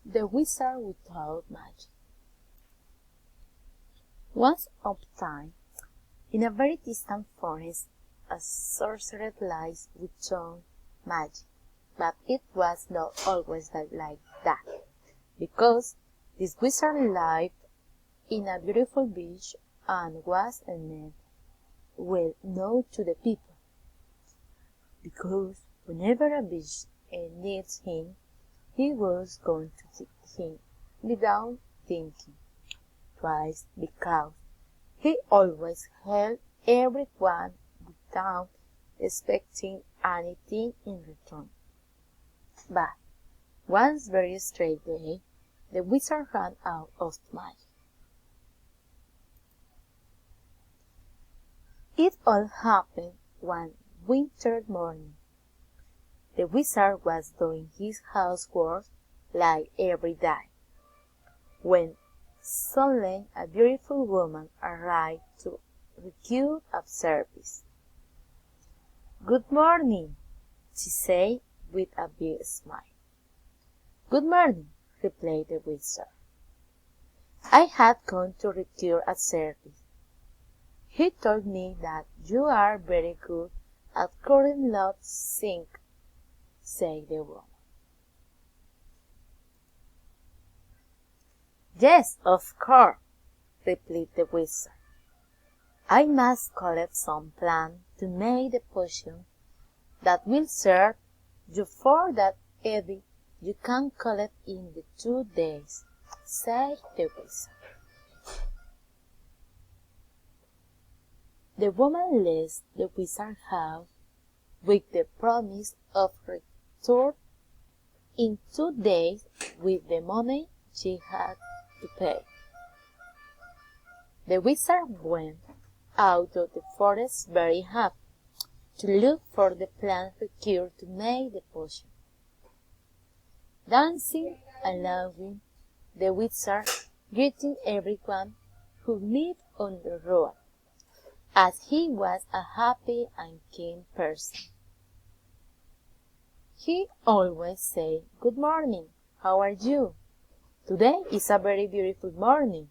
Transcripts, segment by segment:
The Wizard Without Magic. Once upon a time, in a very distant forest, a sorcerer lived without magic. But it was not always like that, because this wizard lived in a beautiful beach and was a man well known to the people, because whenever a beach needs him, he was going to seek him without thinking twice, because he always helped everyone without expecting anything in return. But one very strange day, the wizard ran out of magic. It all happened one winter morning. The wizard was doing his housework like every day, when suddenly a beautiful woman arrived to require of service. "Good morning," she said with a big smile. "Good morning," replied the wizard. "I had come to require a service. He told me that you are very good at curing love sink," said the woman. "Yes, of course," replied the wizard. "I must collect some plants to make the potion that will serve you for that eddy you can collect in the 2 days," said the wizard. The woman left the wizard's house with the promise of return in 2 days with the money she had to pay. The wizard went out of the forest very happy to look for the plant required to make the potion. Dancing and laughing, the wizard greeted everyone who met on the road, as he was a happy and kind person. He always said, "Good morning, how are you? Today is a very beautiful morning."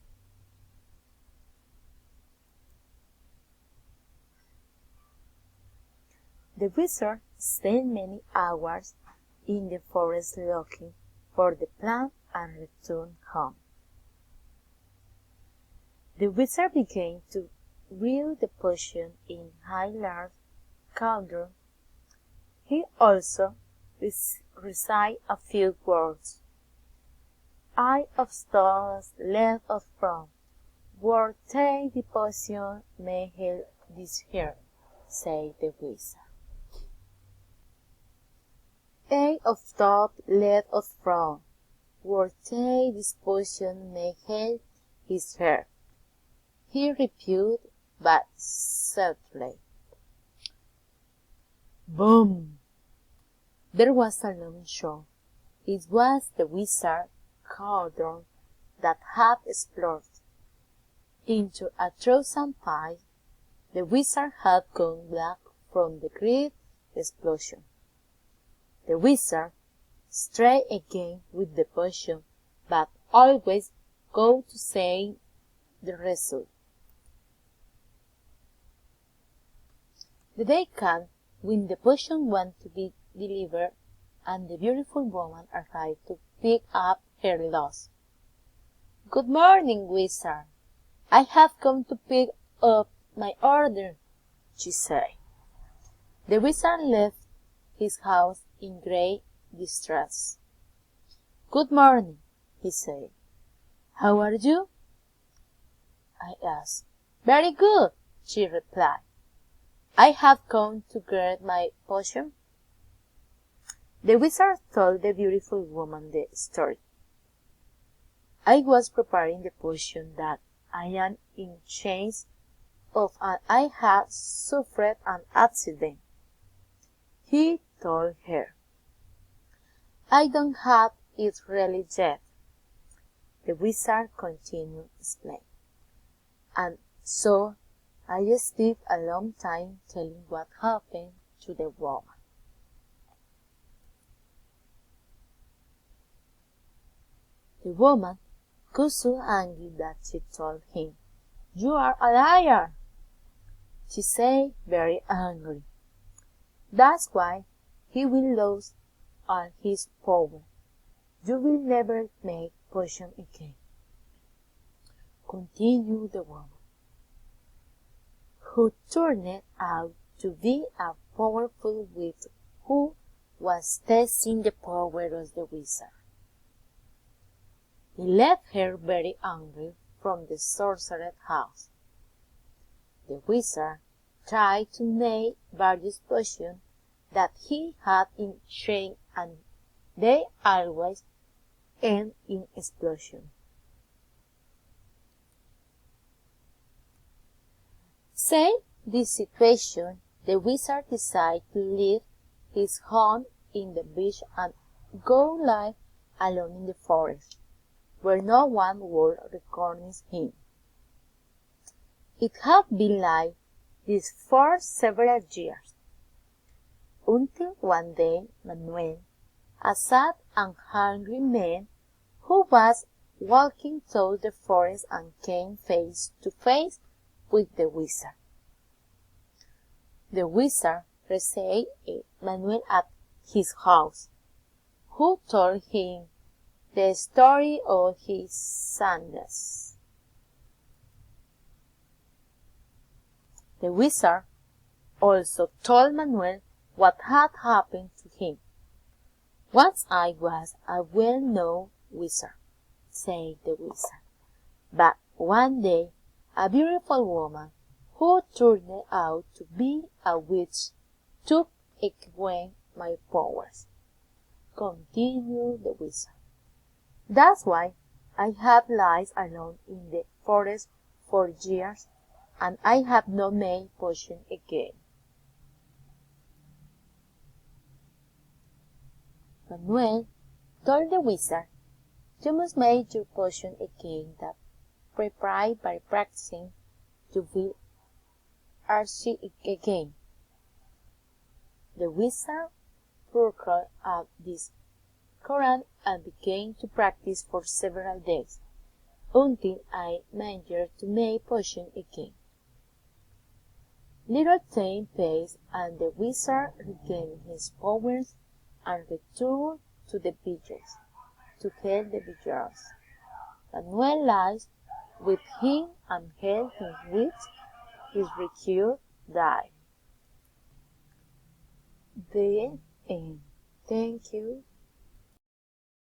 The wizard spent many hours in the forest looking for the plant and returned home. The wizard began to brew the potion in a large cauldron. He also recited a few words. "I of stars led of from, where take the potion may help this here," said the wizard. "I of thought led us from, where take this potion may help his hair," he repeated, but softly. Boom! There was a long shock. It was the wizard's cauldron that had exploded into a thousand pies. The wizard had gone black from the great explosion. The wizard tried again with the potion, but always got the same result. The day came when the potion went to be delivered, and the beautiful woman arrived to pick up her loss. "Good morning, wizard. I have come to pick up my order," she said. The wizard left his house in great distress. "Good morning," he said. "How are you?" I asked. "Very good," she replied. "I have come to get my potion." The wizard told the beautiful woman the story. "I was preparing the potion that I am in chains of, and I had suffered an accident," he told her. "I don't have it ready yet," the wizard continued explaining, "and so I spent a long time telling what happened to the woman." The woman got so angry that she told him, "You are a liar!" She said, very angry. "That's why he will lose all his power. You will never make potion again," continued the woman, who turned out to be a powerful witch who was testing the power of the wizard. He left her very angry from the sorcerer's house. The wizard tried to make various potions that he had in train, and they always end in explosion. Seeing this situation, the wizard decided to leave his home in the beach and go live alone in the forest, where no one would recognize him. It had been like this for several years, until one day Manuel, a sad and hungry man who was walking through the forest, and came face to face with the wizard. The wizard received Manuel at his house, who told him the story of his sadness. The wizard also told Manuel what had happened to him. "Once I was a well-known wizard," said the wizard, "but one day a beautiful woman, who turned out to be a witch, took away my powers," continued the wizard. "That's why I have lived alone in the forest for years, and I have not made potion again." Manuel told the wizard, "You must make your potion again, that prepared by practicing you will archie again." The wizard proclaimed up this Quran and began to practice for several days, until I managed to make potion again. Little time passed, and the wizard regained his powers and returned to the beaches to help the villagers. Manuel lived with him and helped him with his recruit died. The end. Thank you.